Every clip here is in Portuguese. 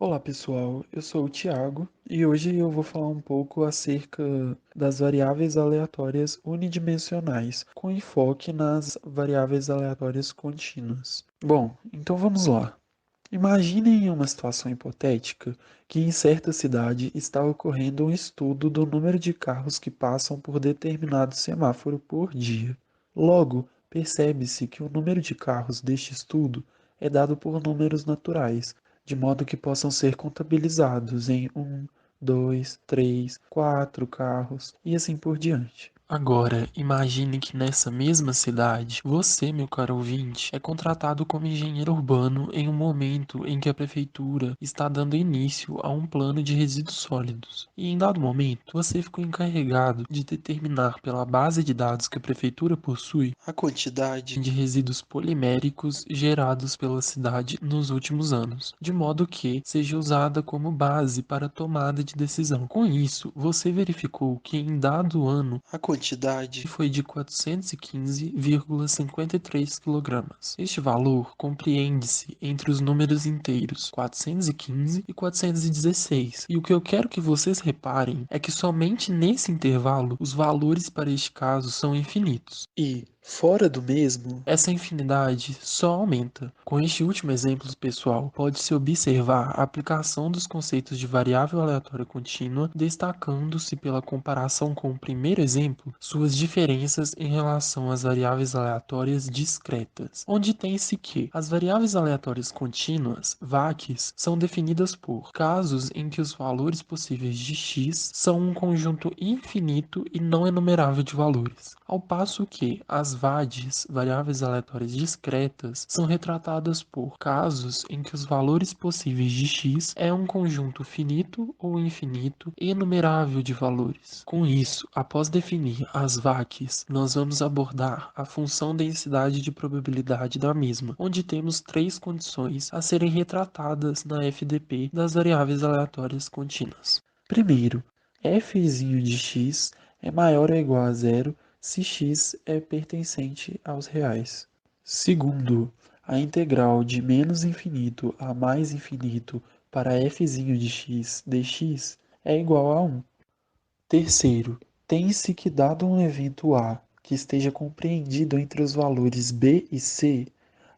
Olá pessoal, eu sou o Thiago e hoje eu vou falar um pouco acerca das variáveis aleatórias unidimensionais, com enfoque nas variáveis aleatórias contínuas. Bom, então vamos lá. Imaginem uma situação hipotética que em certa cidade está ocorrendo um estudo do número de carros que passam por determinado semáforo por dia. Logo, percebe-se que o número de carros deste estudo é dado por números naturais, de modo que possam ser contabilizados em um, 2, 3, 4 carros e assim por diante. Agora, imagine que nessa mesma cidade, você, meu caro ouvinte, é contratado como engenheiro urbano em um momento em que a prefeitura está dando início a um plano de resíduos sólidos. E em dado momento, você ficou encarregado de determinar pela base de dados que a prefeitura possui a quantidade de resíduos poliméricos gerados pela cidade nos últimos anos, de modo que seja usada como base para a tomada de decisão. Com isso, você verificou que em dado ano a quantidade foi de 415,53 kg. Este valor compreende-se entre os números inteiros 415 e 416. E o que eu quero que vocês reparem é que somente nesse intervalo os valores para este caso são infinitos. E, fora do mesmo, essa infinidade só aumenta. Com este último exemplo pessoal, pode-se observar a aplicação dos conceitos de variável aleatória contínua, destacando-se pela comparação com o primeiro exemplo, suas diferenças em relação às variáveis aleatórias discretas, onde tem-se que as variáveis aleatórias contínuas, VACs, são definidas por casos em que os valores possíveis de x são um conjunto infinito e não enumerável de valores, ao passo que as VADs, variáveis aleatórias discretas, são retratadas por casos em que os valores possíveis de x é um conjunto finito ou infinito e enumerável de valores. Com isso, após definir as VACs, nós vamos abordar a função densidade de probabilidade da mesma, onde temos três condições a serem retratadas na FDP das variáveis aleatórias contínuas. Primeiro, f de x é maior ou igual a zero se x é pertencente aos reais. Segundo, a integral de menos infinito a mais infinito para f de x dx é igual a 1. Terceiro, tem-se que dado um evento A que esteja compreendido entre os valores b e c,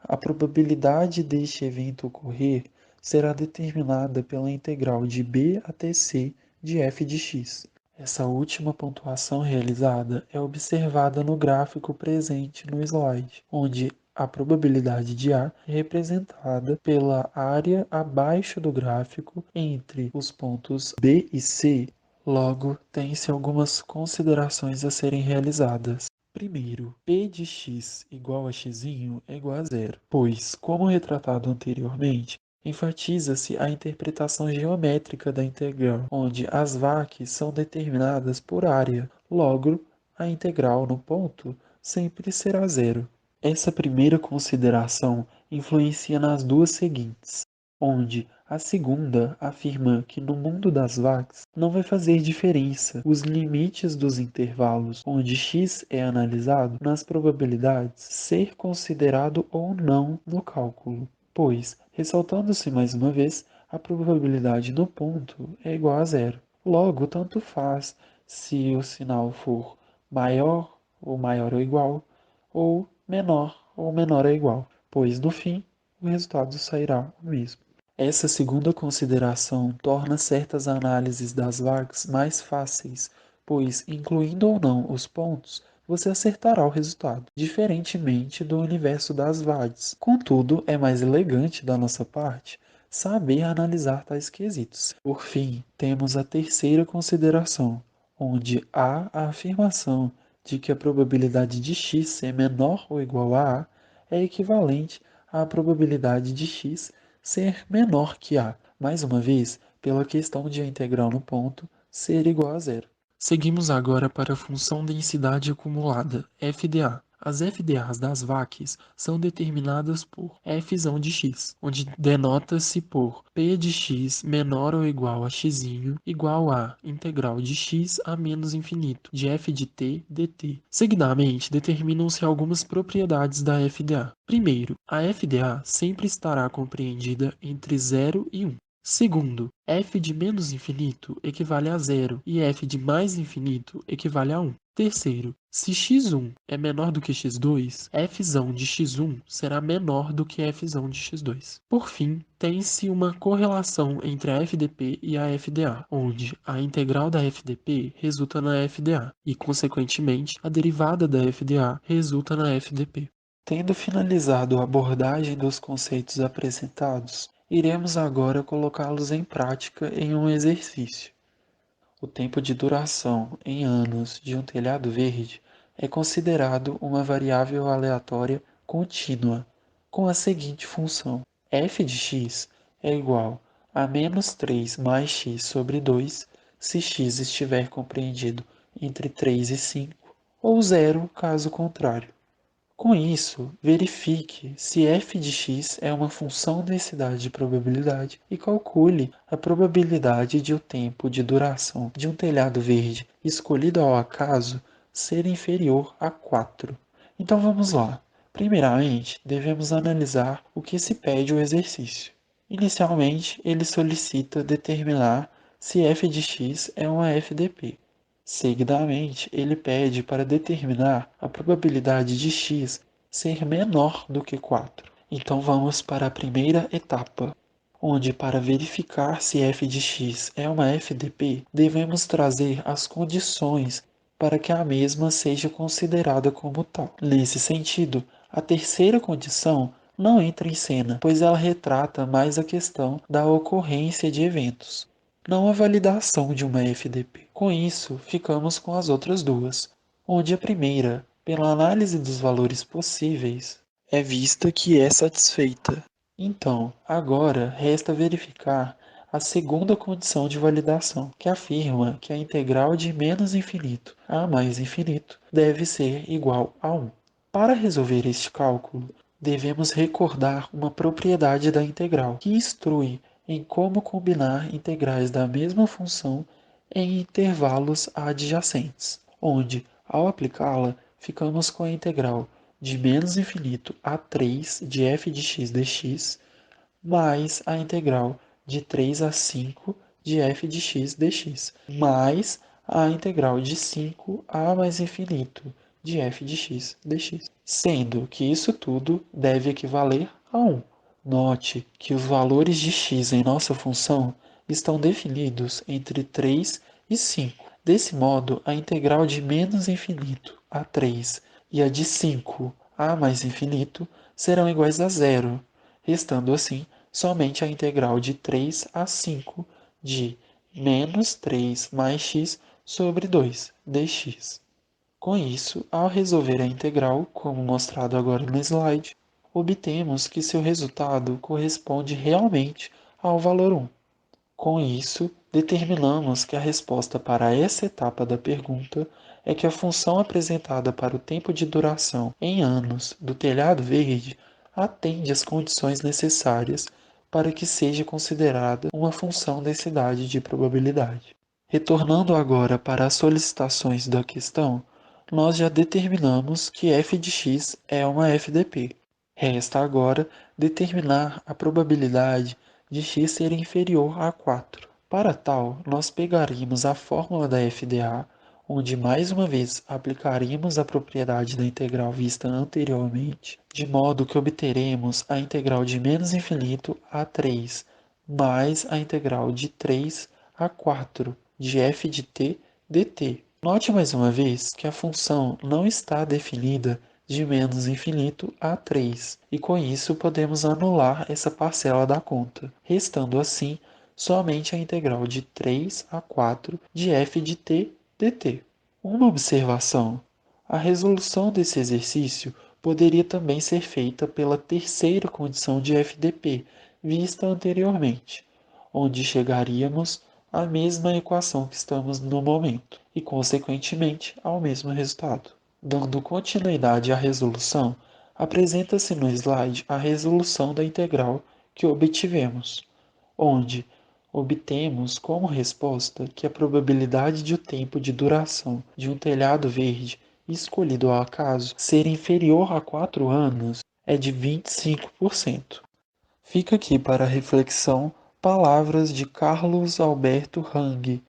a probabilidade deste evento ocorrer será determinada pela integral de b até c de f de x. Essa última pontuação realizada é observada no gráfico presente no slide, onde a probabilidade de A é representada pela área abaixo do gráfico entre os pontos B e C. Logo, tem-se algumas considerações a serem realizadas. Primeiro, p de x igual a x é igual a zero, pois, como retratado anteriormente, enfatiza-se a interpretação geométrica da integral, onde as VACs são determinadas por área. Logo, a integral no ponto sempre será zero. Essa primeira consideração influencia nas duas seguintes, onde a segunda afirma que no mundo das VACs não vai fazer diferença os limites dos intervalos onde x é analisado nas probabilidades ser considerado ou não no cálculo, pois, ressaltando-se mais uma vez, a probabilidade no ponto é igual a zero. Logo, tanto faz se o sinal for maior ou igual, ou menor ou igual, pois no fim o resultado sairá o mesmo. Essa segunda consideração torna certas análises das VACs mais fáceis, pois, incluindo ou não os pontos, você acertará o resultado, diferentemente do universo das VADs. Contudo, é mais elegante da nossa parte saber analisar tais quesitos. Por fim, temos a terceira consideração, onde há a afirmação de que a probabilidade de x ser menor ou igual a é equivalente à probabilidade de x ser menor que A, mais uma vez, pela questão de a integral no ponto ser igual a zero. Seguimos agora para a função densidade acumulada, FDA. As FDAs das VACs são determinadas por f de x, onde denota-se por p de x menor ou igual a x igual a integral de x a menos infinito de f de t dt. Seguidamente, determinam-se algumas propriedades da FDA. Primeiro, a FDA sempre estará compreendida entre 0 e 1. Segundo, f de menos infinito equivale a zero e f de mais infinito equivale a 1. Terceiro, se x1 é menor do que x2, fzão de x1 será menor do que fzão de x2. Por fim, tem-se uma correlação entre a FDP e a FDA, onde a integral da FDP resulta na FDA e, consequentemente, a derivada da FDA resulta na FDP. Tendo finalizado a abordagem dos conceitos apresentados, iremos agora colocá-los em prática em um exercício. O tempo de duração em anos de um telhado verde é considerado uma variável aleatória contínua, com a seguinte função: f de x é igual a menos 3 mais x sobre 2 se x estiver compreendido entre 3 e 5, ou zero caso contrário. Com isso, verifique se f de x é uma função densidade de probabilidade e calcule a probabilidade de o tempo de duração de um telhado verde escolhido ao acaso ser inferior a 4. Então vamos lá. Primeiramente, devemos analisar o que se pede o exercício. Inicialmente, ele solicita determinar se f de x é uma FDP. Seguidamente, ele pede para determinar a probabilidade de x ser menor do que 4. Então vamos para a primeira etapa, onde para verificar se f de x é uma FDP, devemos trazer as condições para que a mesma seja considerada como tal. Nesse sentido, a terceira condição não entra em cena, pois ela retrata mais a questão da ocorrência de eventos, não a validação de uma FDP. Com isso, ficamos com as outras duas, onde a primeira, pela análise dos valores possíveis, é vista que é satisfeita. Então, agora resta verificar a segunda condição de validação, que afirma que a integral de menos infinito a mais infinito deve ser igual a 1. Para resolver este cálculo, devemos recordar uma propriedade da integral, que instrui em como combinar integrais da mesma função em intervalos adjacentes, onde, ao aplicá-la, ficamos com a integral de menos infinito a 3 de f de x dx, mais a integral de 3 a 5 de f de x dx, mais a integral de 5 a mais infinito de f de x dx, sendo que isso tudo deve equivaler a 1. Note que os valores de x em nossa função estão definidos entre 3 e 5. Desse modo, a integral de menos infinito a 3 e a de 5 a mais infinito serão iguais a zero, restando assim somente a integral de 3 a 5 de menos 3 mais x sobre 2 dx. Com isso, ao resolver a integral, como mostrado agora no slide, obtemos que seu resultado corresponde realmente ao valor 1. Com isso, determinamos que a resposta para essa etapa da pergunta é que a função apresentada para o tempo de duração em anos do telhado verde atende às condições necessárias para que seja considerada uma função densidade de probabilidade. Retornando agora para as solicitações da questão, nós já determinamos que f de x é uma FDP. Resta agora determinar a probabilidade de x ser inferior a 4. Para tal, nós pegaríamos a fórmula da FDA, onde mais uma vez aplicaríamos a propriedade da integral vista anteriormente, de modo que obteremos a integral de menos infinito a 3, mais a integral de 3 a 4 de f de t dt. Note mais uma vez que a função não está definida de menos infinito a 3, e com isso podemos anular essa parcela da conta, restando assim somente a integral de 3 a 4 de f de t dt. Uma observação: a resolução desse exercício poderia também ser feita pela terceira condição de FDP, vista anteriormente, onde chegaríamos à mesma equação que estamos no momento e, consequentemente, ao mesmo resultado. Dando continuidade à resolução, apresenta-se no slide a resolução da integral que obtivemos, onde obtemos como resposta que a probabilidade de o tempo de duração de um telhado verde escolhido ao acaso ser inferior a 4 anos é de 25%. Fica aqui para reflexão palavras de Carlos Alberto Hang,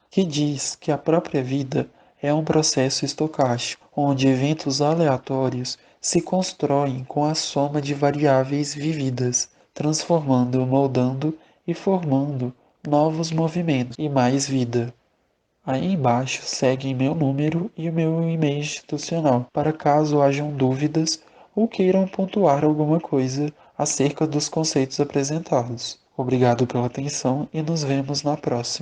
que diz que a própria vida é um processo estocástico, onde eventos aleatórios se constroem com a soma de variáveis vividas, transformando, moldando e formando novos movimentos e mais vida. Aí embaixo seguem meu número e o meu e-mail institucional, para caso hajam dúvidas ou queiram pontuar alguma coisa acerca dos conceitos apresentados. Obrigado pela atenção e nos vemos na próxima.